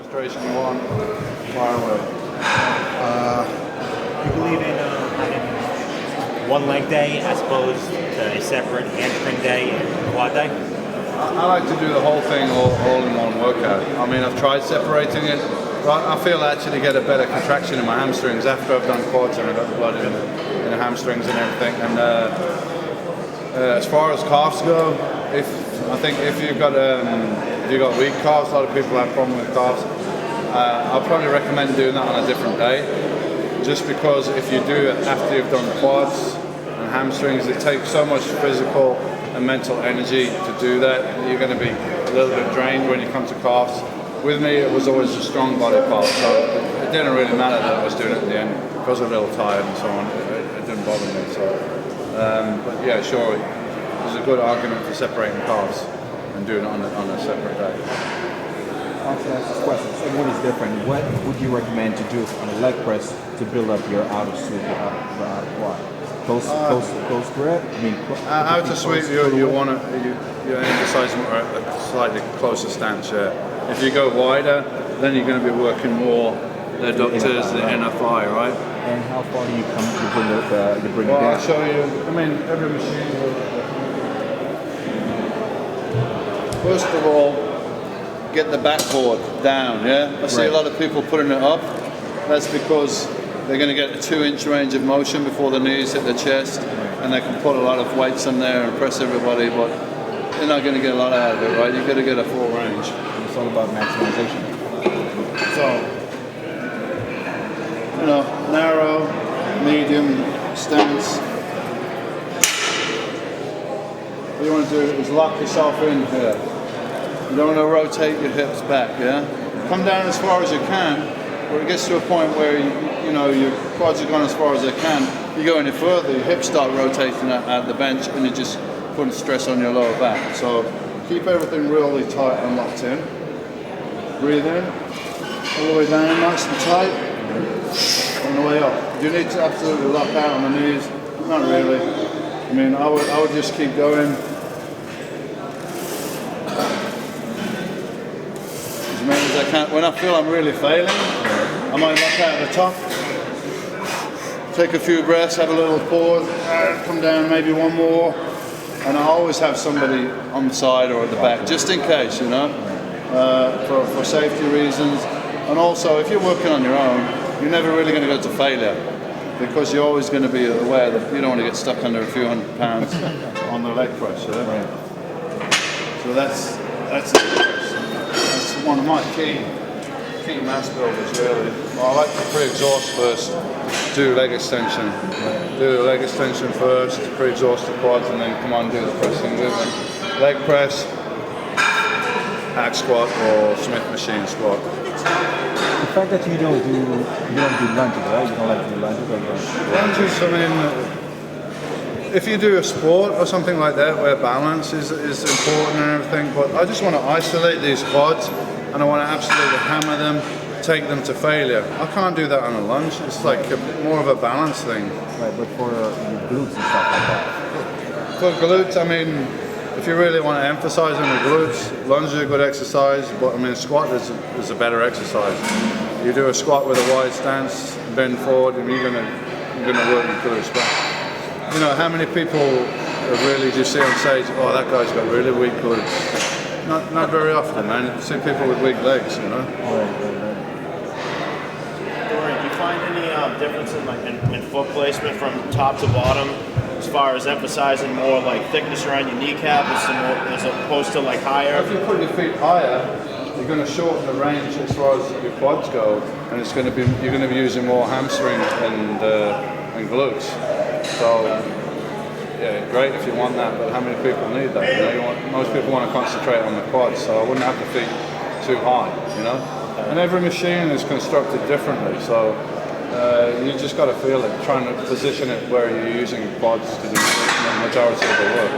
demonstration you want, fire away. You believe in having one leg day as opposed to a separate hamstring day and quad day? I like to do the whole thing all in one workout. I mean, I've tried separating it, but I feel I actually get a better contraction in my hamstrings after I've done quads and I've got blood in the hamstrings and everything. And as far as calves go, if you've got weak calves, a lot of people have problems with calves. I'll probably recommend doing that on a different day, just because if you do it after you've done quads and hamstrings, it takes so much physical and mental energy to do that. You're going to be a little bit drained when you come to calves. With me, it was always a strong body part, so it didn't really matter that I was doing it at the end. I was a little tired and so on. It didn't bother me. So, but yeah, sure, there's a good argument for separating calves and doing it on a separate day. I want to ask this question. So what is different? What would you recommend to do on a leg press to build up your outer sweep, your outer quad? Close grip? I mean, outer sweep, you want to you're emphasising a slightly closer stance. Yeah. If you go wider, then you're going to be working more the adductors, the inner thigh, right? And how far do you come to bring it down? I'll show you. I mean, every machine will. First of all, get the backboard down. Yeah. I see a lot of people putting it up. That's because they're going to get a 2-inch range of motion before the knees hit the chest, and they can put a lot of weights on there and press everybody, but they're not going to get a lot out of it, right? You've got to get a full range. It's all about maximization. So, narrow, medium stance. What you want to do is lock yourself in here. You don't want to rotate your hips back, yeah? Come down as far as you can. Where it gets to a point where your quads are gone as far as they can, you go any further, your hips start rotating at the bench, and you're just putting stress on your lower back. So keep everything really tight and locked in. Breathe in, all the way down, nice and tight, on the way up. Do you need to absolutely lock out on the knees? Not really. I mean, I would just keep going. As many as I can. When I feel I'm really failing, I might lock out at the top, take a few breaths, have a little pause, come down maybe one more, and I always have somebody on the side or at the back, just in case, for safety reasons. And also, if you're working on your own, you're never really going to go to failure, because you're always going to be aware that you don't want to get stuck under a few hundred pounds on the leg press. So that's one of my key mass builders, really. Well, I like to pre-exhaust first, do leg extension. Do the leg extension first, pre-exhaust the quads, and then come on, do the pressing movement. Leg press, hack squat, or Smith machine squat. The fact that you don't do lunges, right? You don't like to do lunges? Lunges, I mean, if you do a sport or something like that where balance is important and everything, but I just want to isolate these quads, and I want to absolutely hammer them, take them to failure. I can't do that on a lunge. It's like more of a balance thing. Right, but for your glutes and stuff like that. For glutes, I mean, if you really want to emphasize on the glutes, lunge is a good exercise, but I mean, squat is a better exercise. You do a squat with a wide stance, bend forward, and you're gonna work your glutes. But how many people really do you see on stage? Oh, that guy's got really weak glutes. Not very often, man. You see people with weak legs, Dorian, do you find any differences in foot placement from top to bottom, as far as emphasizing more like thickness around your kneecap as opposed to like higher? If you put your feet higher, you're going to shorten the range as far as your quads go, and you're going to be using more hamstring and glutes. So. Yeah, great if you want that, but how many people need that? Most people want to concentrate on the quads, so I wouldn't have the feet too high, And every machine is constructed differently, so you just got to feel it, trying to position it where you're using quads to do the majority of the work.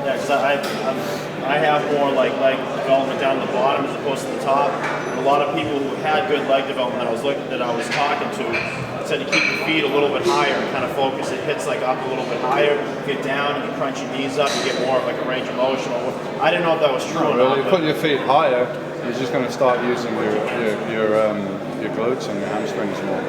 Yeah, because I have more like leg development down the bottom as opposed to the top. A lot of people who had good leg development that I was talking to said to keep your feet a little bit higher and kind of focus. It hits like up a little bit higher, get down, you crunch your knees up, you get more of like a range of motion. I didn't know if that was true or Really, not. you put your feet higher, you're just going to start using your glutes and your hamstrings more.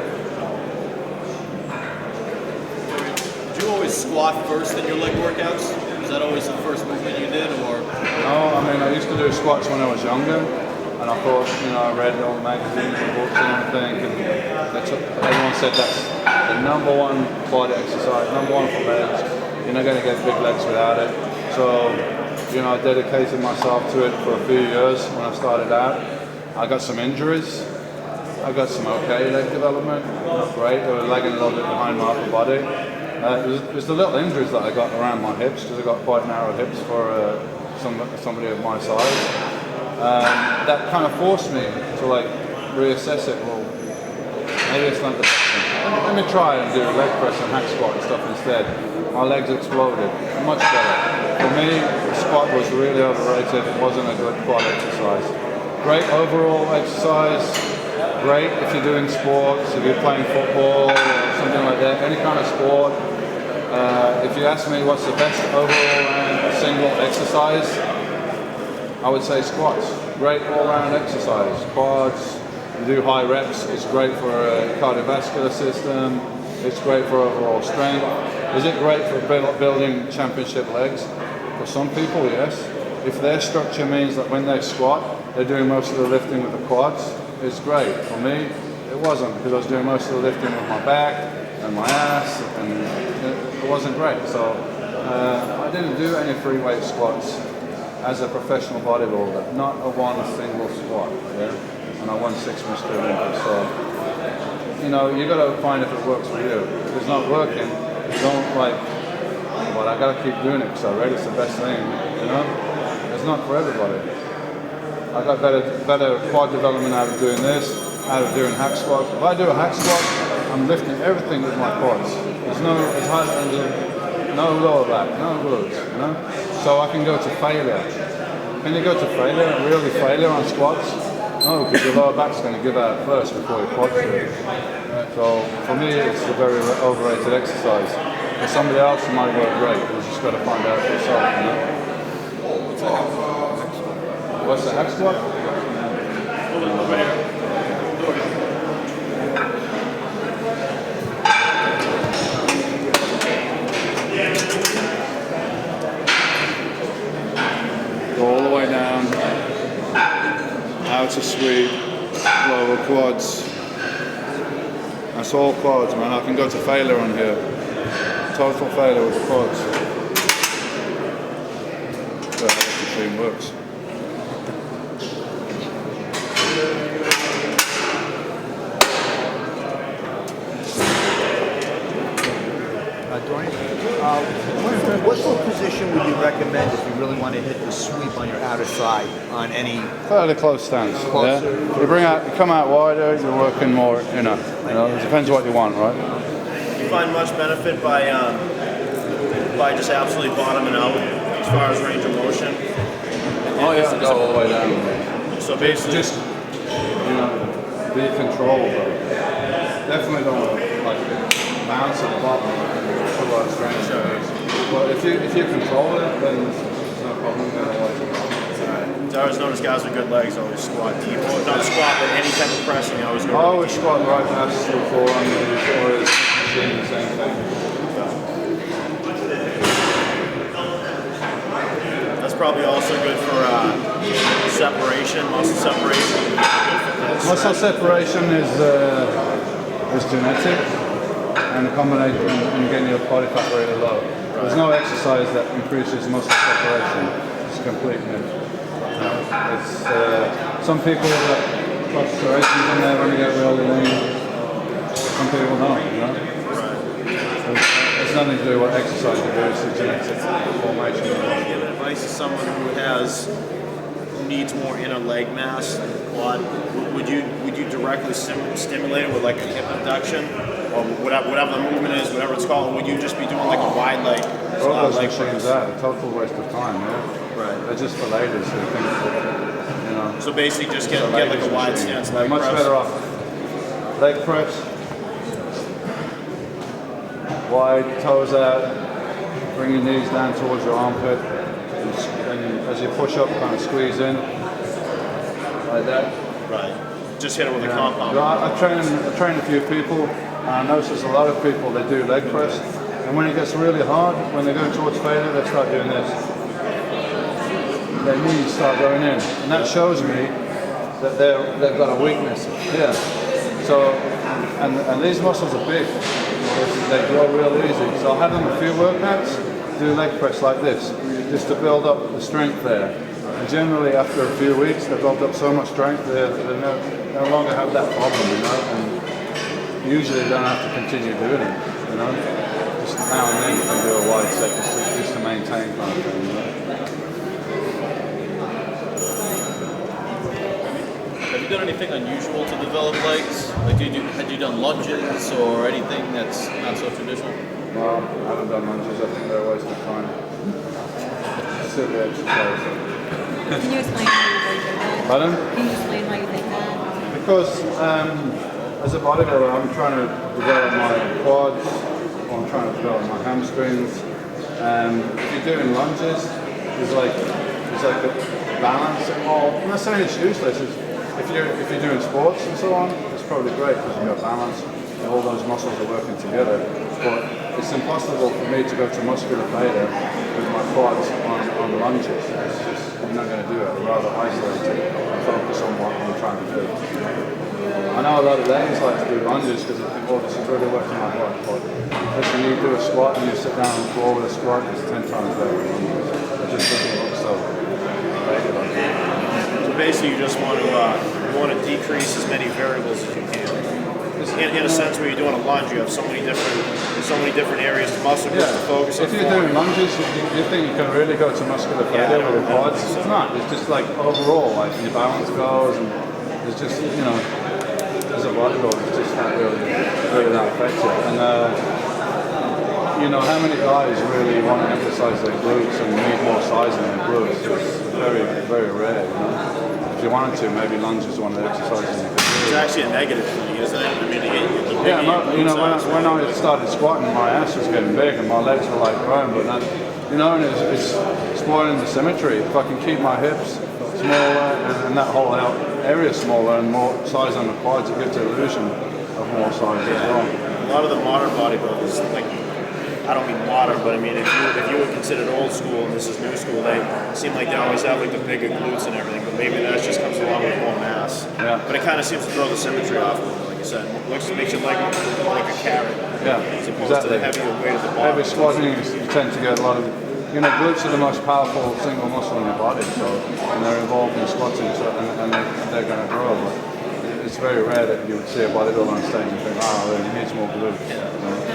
Did you always squat first in your leg workouts? Was that always the first movement you did, or? No, I mean, I used to do squats when I was younger, and I thought, I read all the magazines and books and everything, and everyone said that's the number one quad exercise, number one for legs. You're not going to get big legs without it. So, I dedicated myself to it for a few years when I started out. I got some injuries. I got some okay leg development, not great. They were lagging a little bit behind my upper body. It was the little injuries that I got around my hips, because I got quite narrow hips for somebody of my size. That kind of forced me to reassess it. Well, maybe it's not the best thing. Let me try and do leg press and hack squat and stuff instead. My legs exploded, much better. For me, squat was really overrated. It wasn't a good quad exercise. Great overall exercise. Great if you're doing sports, if you're playing football or something like that, any kind of sport. If you ask me what's the best overall single exercise, I would say squats. Great all-round exercise. Quads, you do high reps, it's great for a cardiovascular system, it's great for overall strength. Is it great for building championship legs? For some people, yes. If their structure means that when they squat, they're doing most of the lifting with the quads, it's great. For me, it wasn't, because I was doing most of the lifting with my back and my ass, and it wasn't great. So I didn't do any free weight squats as a professional bodybuilder, not a one single squat, yeah? And I won 6 Mr. Olympia. So, you got to find if it works for you. If it's not working, don't but I got to keep doing it because I read it's the best thing, It's not for everybody. I got better quad development out of doing this, out of doing hack squats. If I do a hack squat, I'm lifting everything with my quads. There's no lower back, no glutes, So I can go to failure. Can you go to failure, really failure on squats? No, because your lower back's going to give out first before your quads do. So for me, it's a very overrated exercise. For somebody else, it might work great. You just got to find out for yourself, What's the hack squat? Go all the way down, outer sweep, lower quads. That's all quads, man. I can go to failure on here. Total failure with the quads. That's how the machine works. What sort of position would you recommend if you really want to hit the sweep on your outer thigh on any? Fairly close stance. Closer. Yeah? You come out wider, you're working more, it depends what you want, right? You find much benefit by just absolutely bottoming out as far as range of motion? Oh yeah, go all the way down. So basically, Just, be controlled though. Definitely don't bounce at the bottom and put a lot of strength. But if you control it, then there's no problem. I always notice guys with good legs always squat deep. Well, not squat, but any type of pressing, I always go. I always squat right past the floor on the machine, the same thing. That's probably also good for separation, muscle separation. Muscle separation is genetic, and a combination and getting your body fat really low. There's no exercise that increases muscle separation. It's a complete myth. It's some people that put striations in there when they get really lean. Some people don't. It's nothing to do with what exercise you do. It's a genetic formation. Give advice to someone who needs more inner leg mass, quad. Would you directly stimulate it with like a hip abduction, or whatever the movement is, whatever it's called? Or would you just be doing like a wide leg? All those machines are a total waste of time. Yeah? Right. They're just for ladies who think that know. So basically, just get So like ladies a wide machine. stance Like leg much press. better off. Leg press, wide, toes out, bring your knees down towards your armpit, and as you push up, kind of squeeze in, like that. Right. Just hit it with a Yeah. compound. I train a few people, and I notice a lot of people, they do leg press, and when it gets really hard, when they go towards failure, they start doing this. Their knees start going in, and that shows me that they've got a weakness here. So, and these muscles are big, they grow real easy. So I'll have them a few workouts, do leg press like this, just to build up the strength there. And generally after a few weeks, they've built up so much strength, they no longer have that problem, you know, and usually they don't have to continue doing it, you know. Just now and then you can do a wide set just to maintain kind of thing, you know. Have you done anything unusual to develop legs? Like, had you done lunges or anything that's not so traditional? Well, I haven't done lunges, I think they're a waste of time. Silly exercise. Can you explain how you think that? Pardon? Can you explain how you think that? Because as a bodybuilder, I'm trying to develop my quads, or I'm trying to develop my hamstrings. If you're doing lunges, there's like a balance involved. I'm not saying it's useless. If you're doing sports and so on, it's probably great because you've got balance and all those muscles are working together. But it's impossible for me to go to muscular failure with my quads on lunges. It's just, I'm not going to do it. I'd rather isolate it and focus on what I'm trying to do. I know a lot of ladies like to do lunges because they think, oh, this is really working my butt. But listen, you do a squat and you sit down on the floor with a squat, it's 10 times better than lunges. It just doesn't look so great like that. So basically, you just want to decrease as many variables as you can. In a sense, when you're doing a lunge, you have so many different areas of muscle groups to focus on. If you're doing lunges, you think you can really go to muscular failure with your quads? It's not. It's just like overall, like your balance goes, and it's just, you know, as a bodybuilder, it's just not really that effective. And you know, how many guys really want to emphasize their glutes and need more size in their glutes? It's very, very rare, you know. If you wanted to, maybe lunge is one of the exercises you could do. It's actually a negative thing, isn't it? I mean, Yeah, you know, when I started squatting, my ass was getting big and my legs were like growing, but that, you know, and it's spoiling the symmetry. If I can keep my hips smaller and that whole area smaller and more size on the quads, it gives the illusion of more size as well. a lot of the modern bodybuilders, like, I don't mean modern, but I mean if you were considered old school and this is new school, they seem like they always have like the bigger glutes and everything, but maybe that just comes along with more mass. Yeah. But it kind of seems to throw the symmetry off, like you said. Makes your leg look like a carrot. Yeah, As opposed to the heavier weight at the bottom. Heavy squatting, you tend to get a lot of, you know, glutes are the most powerful single muscle in your body, so, and they're involved in squatting, so, and they're going to grow. But it's very rare that you would see a bodybuilder on stage and think, oh, he needs more glutes. You know?